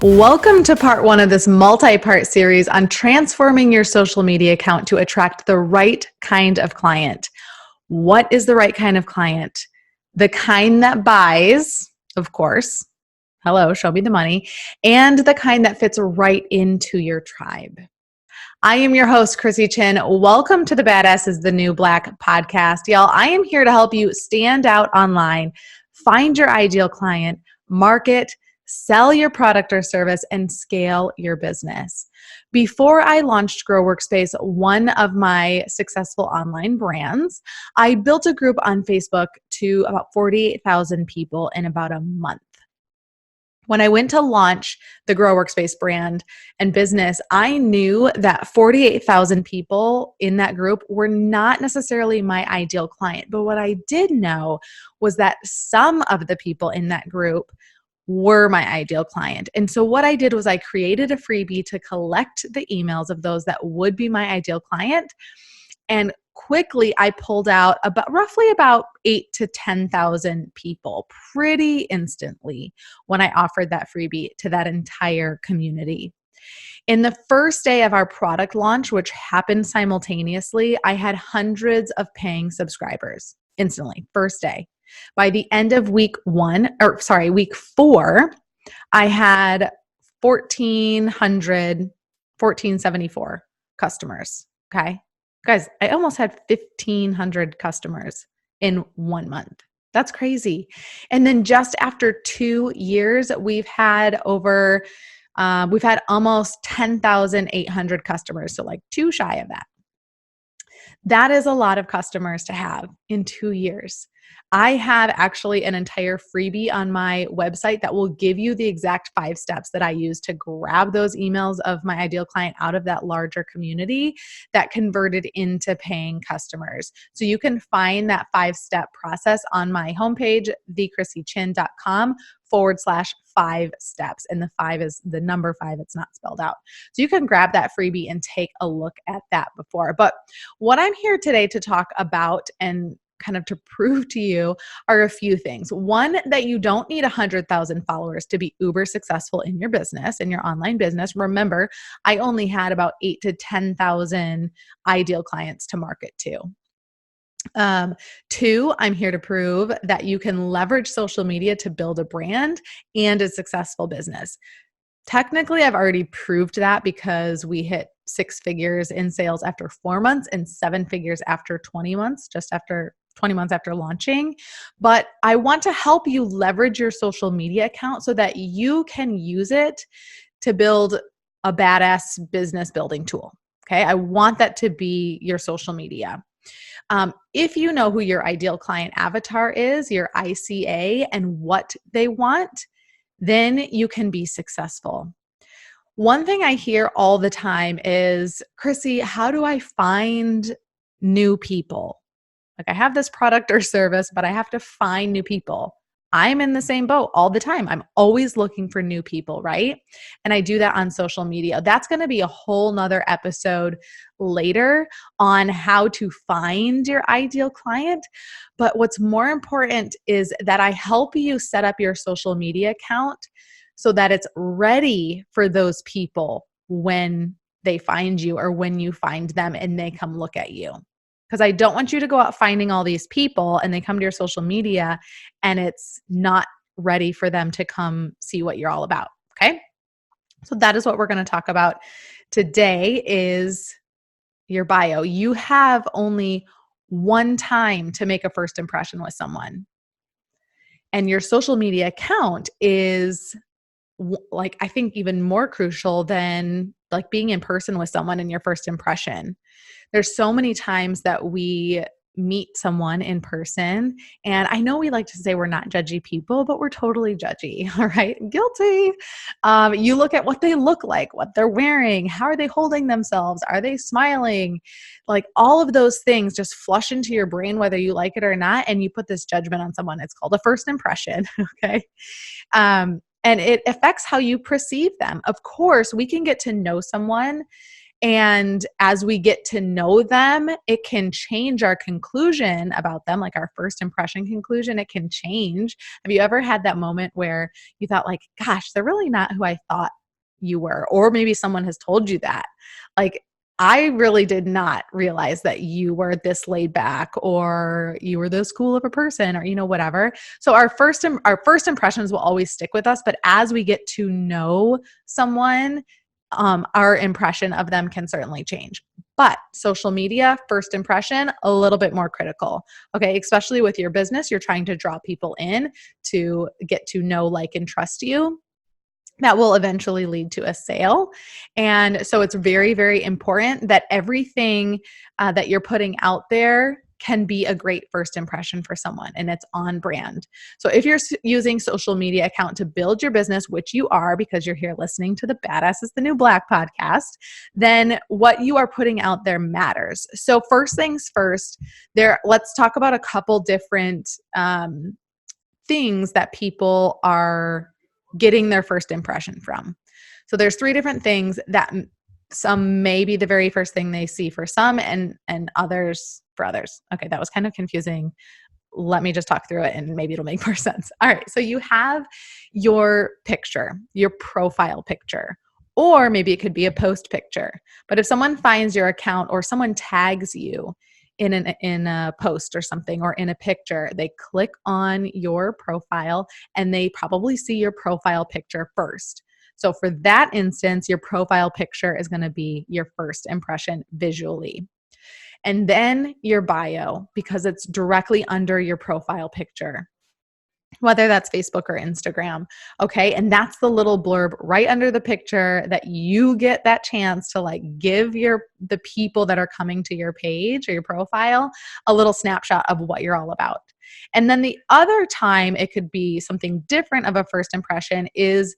Welcome to part one of this multi-part series on transforming your social media account to attract the right kind of client. What is the right kind of client? The kind that buys, of course. Hello, show me the money. And the kind that fits right into your tribe. I am your host, Chrissy Chin. Welcome to the Badass is the New Black podcast. Y'all, I am here to help you stand out online, find your ideal client, market, sell your product or service, and scale your business. Before I launched Grow Workspace, one of my successful online brands, I built a group on Facebook to about 48,000 people in about a month. When I went to launch the Grow Workspace brand and business, I knew that 48,000 people in that group were not necessarily my ideal client. But what I did know was that some of the people in that group were my ideal client. And so what I did was I created a freebie to collect the emails of those that would be my ideal client. And quickly I pulled out roughly about 8,000 to 10,000 people pretty instantly when I offered that freebie to that entire community. In the first day of our product launch, which happened simultaneously, I had hundreds of paying subscribers instantly, first day. By the end of week 4, I had 1,474 customers. Okay. Guys, I almost had 1,500 customers in 1 month. That's crazy. And then just after 2 years, we've had almost 10,800 customers. So like 2 shy of that. That is a lot of customers to have in 2 years. I have actually an entire freebie on my website that will give you the exact 5 steps that I use to grab those emails of my ideal client out of that larger community that converted into paying customers. So you can find that 5-step process on my homepage, thechrissy.com/5 steps. And the 5 is the number 5. It's not spelled out. So you can grab that freebie and take a look at that before. But what I'm here today to talk about and kind of to prove to you are a few things. One, that you don't need 100,000 followers to be uber successful in your business, in your online business. Remember, I only had about 8,000 to 10,000 ideal clients to market to. 2, I'm here to prove that you can leverage social media to build a brand and a successful business. Technically, I've already proved that because we hit 6 figures in sales after 4 months and 7 figures after 20 months, just after 20 months after launching. But I want to help you leverage your social media account so that you can use it to build a badass business building tool. Okay. I want that to be your social media. If you know who your ideal client avatar is, your ICA, and what they want, then you can be successful. One thing I hear all the time is, Chrissy, how do I find new people? Like I have this product or service, but I have to find new people. I'm in the same boat all the time. I'm always looking for new people, right? And I do that on social media. That's going to be a whole nother episode later on how to find your ideal client. But what's more important is that I help you set up your social media account so that it's ready for those people when they find you or when you find them and they come look at you. Because I don't want you to go out finding all these people and they come to your social media and it's not ready for them to come see what you're all about. Okay. So that is what we're going to talk about today is your bio. You have only one time to make a first impression with someone. And your social media account is like, I think even more crucial than like being in person with someone in your first impression. There's so many times that we meet someone in person, and I know we like to say we're not judgy people, but we're totally judgy. All right. Guilty. You look at what they look like, what they're wearing, how are they holding themselves? Are they smiling? Like all of those things just flush into your brain, whether you like it or not. And you put this judgment on someone. It's called a first impression. Okay. And it affects how you perceive them. Of course, we can get to know someone And as we get to know them, it can change our conclusion about them, like our first impression conclusion. It can change. Have you ever had that moment where you thought like, gosh, they're really not who I thought you were? Or maybe someone has told you that. Like, I really did not realize that you were this laid back or you were this cool of a person or, whatever. So our first impressions will always stick with us. But as we get to know someone, our impression of them can certainly change. But social media, first impression, a little bit more critical. Okay. Especially with your business, you're trying to draw people in to get to know, like, and trust you. That will eventually lead to a sale. And so it's very, very important that everything that you're putting out there can be a great first impression for someone, and it's on brand. So if you're using social media account to build your business, which you are because you're here listening to the Badass is the New Black podcast, then what you are putting out there matters. So first things first, let's talk about a couple different things that people are getting their first impression from. So there's 3 different things that some may be the very first thing they see for some and others for others. Okay, that was kind of confusing. Let me just talk through it and maybe it'll make more sense. All right, so you have your picture, your profile picture, or maybe it could be a post picture. But if someone finds your account or someone tags you in a post or something or in a picture, they click on your profile and they probably see your profile picture first. So for that instance, your profile picture is going to be your first impression visually. And then your bio, because it's directly under your profile picture, whether that's Facebook or Instagram. Okay. And that's the little blurb right under the picture that you get that chance to like give the people that are coming to your page or your profile a little snapshot of what you're all about. And then the other time it could be something different of a first impression is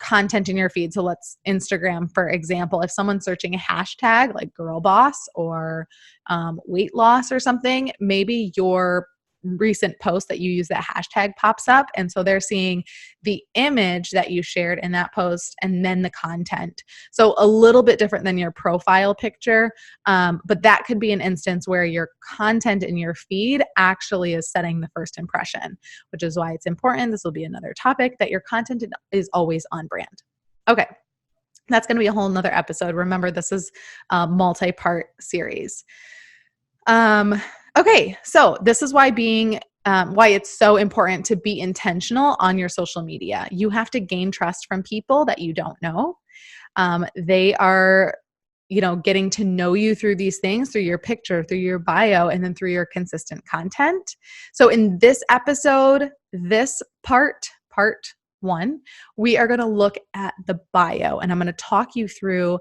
content in your feed. So let's Instagram, for example, if someone's searching a hashtag like girl boss or weight loss or something, maybe your recent post that you use that hashtag pops up. And so they're seeing the image that you shared in that post and then the content. So a little bit different than your profile picture. But that could be an instance where your content in your feed actually is setting the first impression, which is why it's important. This will be another topic that your content is always on brand. Okay. That's going to be a whole nother episode. Remember, this is a multi-part series. Okay, so this is why why it's so important to be intentional on your social media. You have to gain trust from people that you don't know. They are, getting to know you through these things, through your picture, through your bio, and then through your consistent content. So in this episode, this part 1, we are going to look at the bio, and I'm going to talk you through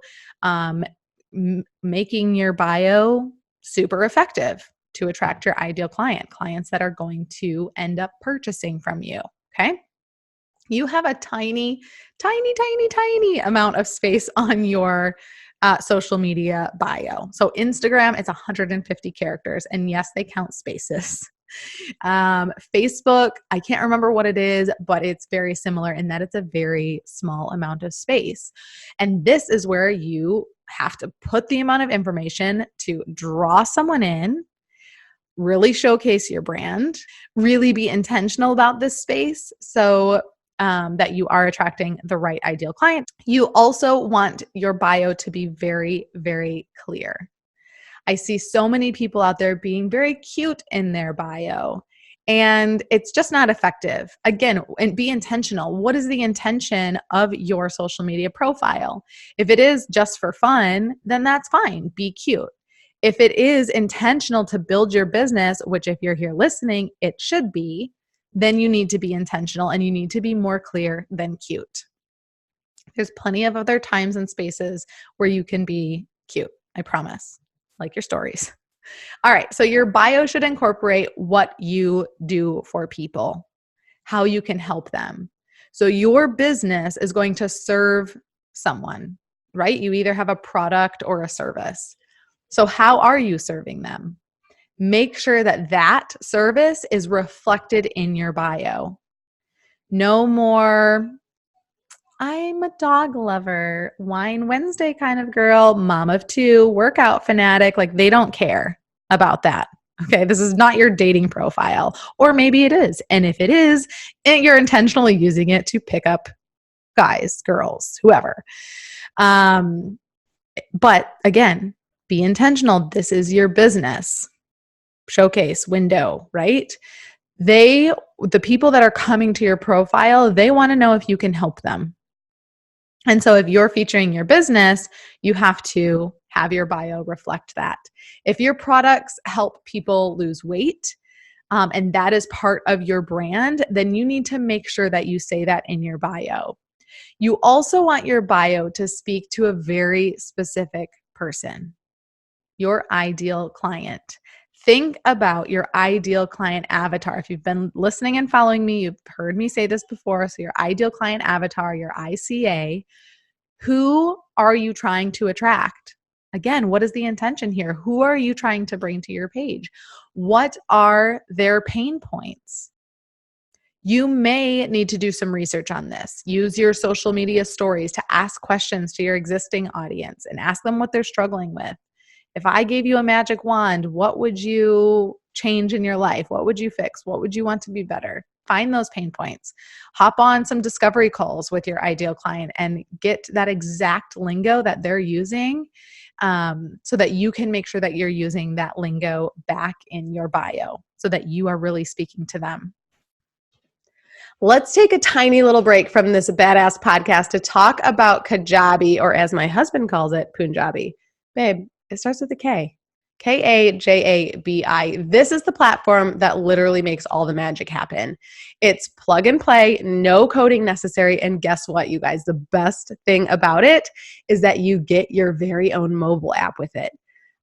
making your bio super effective to attract your ideal clients that are going to end up purchasing from you. Okay. You have a tiny, tiny, tiny, tiny amount of space on your social media bio. So Instagram, it's 150 characters. And yes, they count spaces. Facebook, I can't remember what it is, but it's very similar in that it's a very small amount of space. And this is where you have to put the amount of information to draw someone in, really showcase your brand, really be intentional about this space so that you are attracting the right ideal client. You also want your bio to be very, very clear. I see so many people out there being very cute in their bio, and it's just not effective. Again, and be intentional. What is the intention of your social media profile? If it is just for fun, then that's fine. Be cute. If it is intentional to build your business, which if you're here listening, it should be, then you need to be intentional and you need to be more clear than cute. There's plenty of other times and spaces where you can be cute, I promise, like your stories. All right, so your bio should incorporate what you do for people, how you can help them. So your business is going to serve someone, right? You either have a product or a service. So how are you serving them? Make sure that that service is reflected in your bio. No more, I'm a dog lover, wine Wednesday kind of girl, mom of two, workout fanatic. Like they don't care about that. Okay, this is not your dating profile. Or maybe it is. And if it is, you're intentionally using it to pick up guys, girls, whoever. But again, be intentional. This is your business. Showcase, window, right? The people that are coming to your profile, they want to know if you can help them. And so if you're featuring your business, you have to have your bio reflect that. If your products help people lose weight, and that is part of your brand, then you need to make sure that you say that in your bio. You also want your bio to speak to a very specific person, your ideal client. Think about your ideal client avatar. If you've been listening and following me, you've heard me say this before. So, your ideal client avatar, your ICA, who are you trying to attract? Again, what is the intention here? Who are you trying to bring to your page? What are their pain points? You may need to do some research on this. Use your social media stories to ask questions to your existing audience and ask them what they're struggling with. If I gave you a magic wand, what would you change in your life? What would you fix? What would you want to be better? Find those pain points. Hop on some discovery calls with your ideal client and get that exact lingo that they're using, so that you can make sure that you're using that lingo back in your bio so that you are really speaking to them. Let's take a tiny little break from this badass podcast to talk about Kajabi, or as my husband calls it, Punjabi. Babe, it starts with a K. Kajabi. This is the platform that literally makes all the magic happen. It's plug and play, no coding necessary. And guess what, you guys? The best thing about it is that you get your very own mobile app with it.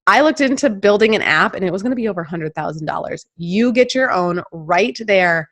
I looked into building an app and it was going to be over $100,000. You get your own right there.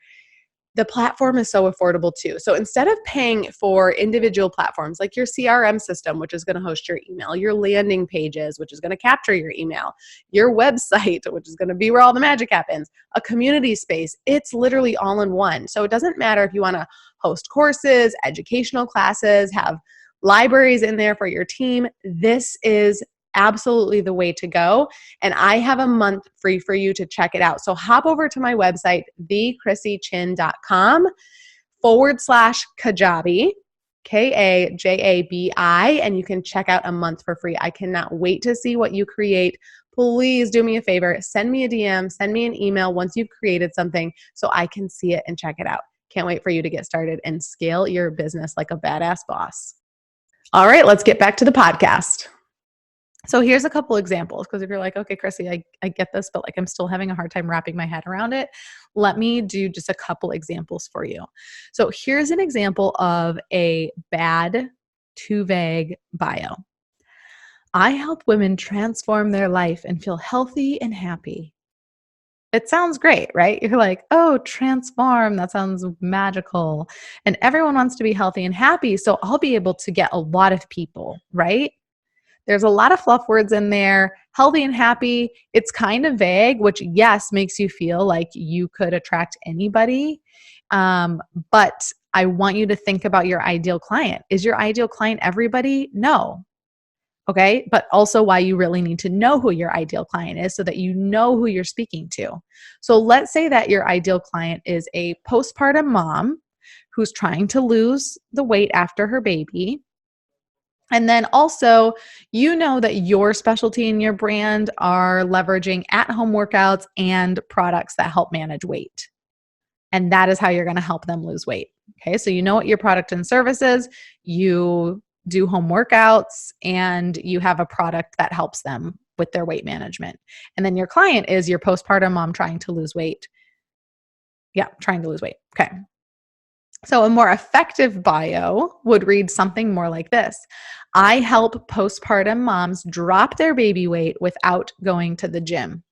The platform is so affordable too. So instead of paying for individual platforms like your CRM system, which is going to host your email, your landing pages, which is going to capture your email, your website, which is going to be where all the magic happens, a community space, it's literally all in one. So it doesn't matter if you want to host courses, educational classes, have libraries in there for your team. This is absolutely the way to go. And I have a month free for you to check it out. So hop over to my website, thechrissychin.com/Kajabi, Kajabi, and you can check out a month for free. I cannot wait to see what you create. Please do me a favor, send me a DM, send me an email once you've created something so I can see it and check it out. Can't wait for you to get started and scale your business like a badass boss. All right, let's get back to the podcast. So here's a couple examples, because if you're like, okay, Chrissy, I get this, but like I'm still having a hard time wrapping my head around it. Let me do just a couple examples for you. So here's an example of a bad, too vague bio. I help women transform their life and feel healthy and happy. It sounds great, right? You're like, oh, transform. That sounds magical. And everyone wants to be healthy and happy. So I'll be able to get a lot of people, right? There's a lot of fluff words in there. Healthy and happy, it's kind of vague, which, yes, makes you feel like you could attract anybody. But I want you to think about your ideal client. Is your ideal client everybody? No. Okay. But also why you really need to know who your ideal client is so that you know who you're speaking to. So let's say that your ideal client is a postpartum mom who's trying to lose the weight after her baby. And then also, you know that your specialty and your brand are leveraging at-home workouts and products that help manage weight. And that is how you're going to help them lose weight. Okay, so you know what your product and service is, you do home workouts, and you have a product that helps them with their weight management. And then your client is your postpartum mom trying to lose weight. Yeah, trying to lose weight. Okay. So a more effective bio would read something more like this. I help postpartum moms drop their baby weight without going to the gym.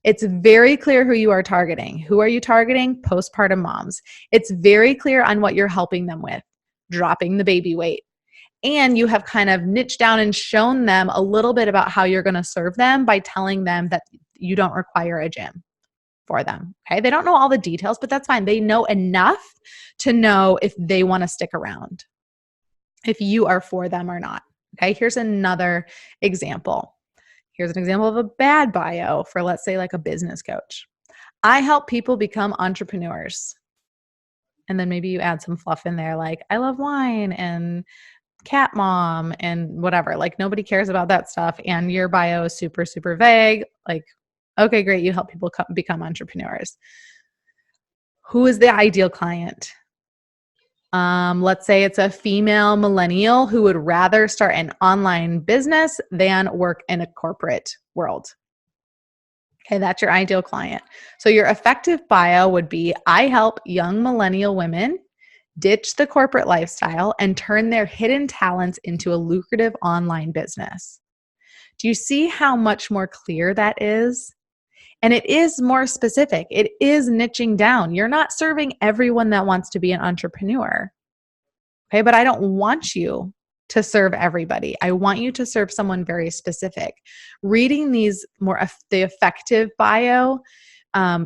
It's very clear who you are targeting. Who are you targeting? Postpartum moms. It's very clear on what you're helping them with, dropping the baby weight. And you have kind of niched down and shown them a little bit about how you're going to serve them by telling them that you don't require a gym for them. Okay. They don't know all the details, but that's fine. They know enough to know if they want to stick around. if you are for them or not. Okay, here's another example. Here's an example of a bad bio for, let's say, like a business coach. I help people become entrepreneurs. And then maybe you add some fluff in there like, I love wine and cat mom and whatever. Like, nobody cares about that stuff. And your bio is super, super vague. Like, okay, great. You help people become entrepreneurs. Who is the ideal client? Let's say it's a female millennial who would rather start an online business than work in a corporate world. Okay, that's your ideal client. So your effective bio would be, I help young millennial women ditch the corporate lifestyle and turn their hidden talents into a lucrative online business. Do you see how much more clear that is? And it is more specific. It is niching down. You're not serving everyone that wants to be an entrepreneur. Okay, but I don't want you to serve everybody. I want you to serve someone very specific. Reading these the effective bio,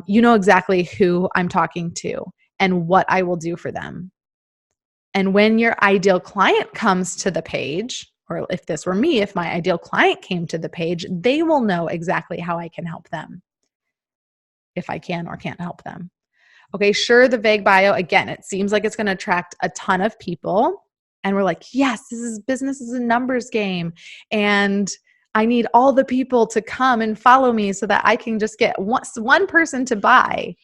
you know exactly who I'm talking to and what I will do for them. And when your ideal client comes to the page, or if this were me, if my ideal client came to the page, they will know exactly how I can help them, if I can or can't help them. Okay, sure, the vague bio, again, it seems like it's going to attract a ton of people. And we're like, yes, business is a numbers game. And I need all the people to come and follow me so that I can just get one person to buy.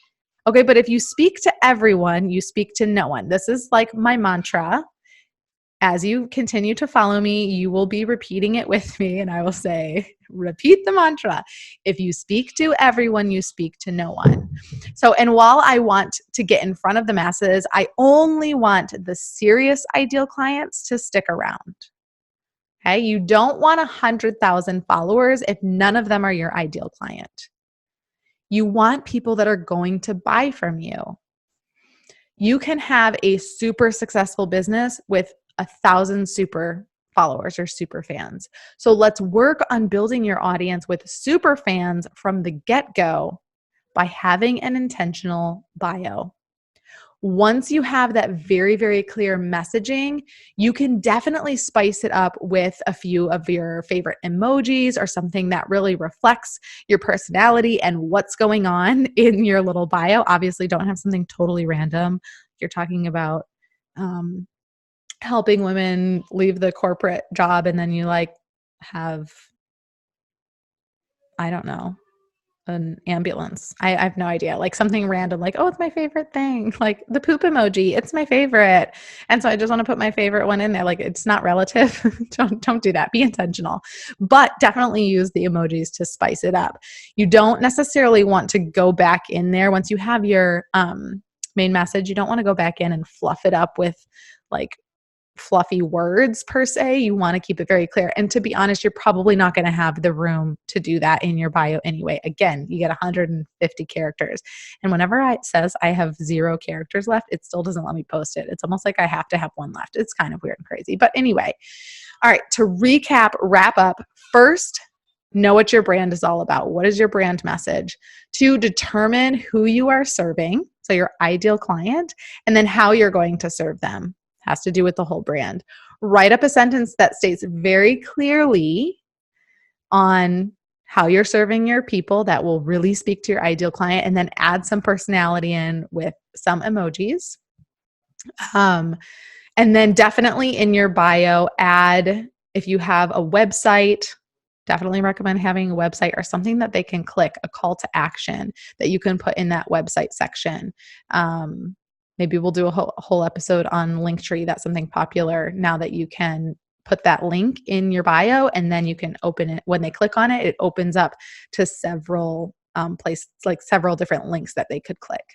Okay, but if you speak to everyone, you speak to no one. This is like my mantra. As you continue to follow me, you will be repeating it with me, and I will say, repeat the mantra. If you speak to everyone, you speak to no one. So, and while I want to get in front of the masses, I only want the serious ideal clients to stick around. Okay, you don't want 100,000 followers if none of them are your ideal client. You want people that are going to buy from you. You can have a super successful business with 1,000 super followers or super fans. So let's work on building your audience with super fans from the get-go by having an intentional bio. Once you have that very, very clear messaging, you can definitely spice it up with a few of your favorite emojis or something that really reflects your personality and what's going on in your little bio. Obviously, don't have something totally random. You're talking about helping women leave the corporate job, and then you like have, I don't know, an ambulance. I have no idea. Like something random, like, oh, it's my favorite thing. Like the poop emoji, it's my favorite. And so I just want to put my favorite one in there. Like, it's not relative. Don't do that. Be intentional. But definitely use the emojis to spice it up. You don't necessarily want to go back in there once you have your main message. You don't want to go back in and fluff it up with like fluffy words per se. You want to keep it very clear. And to be honest, you're probably not going to have the room to do that in your bio anyway. Again, you get 150 characters. And whenever it says I have 0 characters left, it still doesn't let me post it. It's almost like I have to have 1 left. It's kind of weird and crazy. But anyway, all right, to recap, wrap up, first, know what your brand is all about. What is your brand message? 2, determine who you are serving, so your ideal client, and then how you're going to serve them. Has to do with the whole brand. Write up a sentence that states very clearly on how you're serving your people that will really speak to your ideal client, and then add some personality in with some emojis. And then definitely in your bio, add, if you have a website, definitely recommend having a website or something that they can click, a call to action that you can put in that website section. Maybe we'll do a whole episode on Linktree. That's something popular now that you can put that link in your bio and then you can open it. When they click on it, it opens up to several places, like several different links that they could click.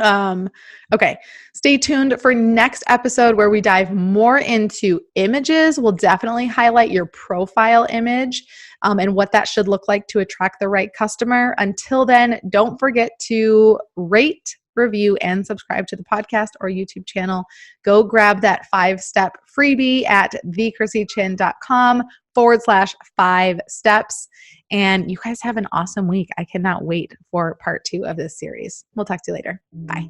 Okay, stay tuned for next episode where we dive more into images. We'll definitely highlight your profile image and what that should look like to attract the right customer. Until then, don't forget to rate, review, and subscribe to the podcast or YouTube channel. Go grab that 5-step freebie at thechrissichin.com/5 steps. And you guys have an awesome week. I cannot wait for part 2 of this series. We'll talk to you later. Bye.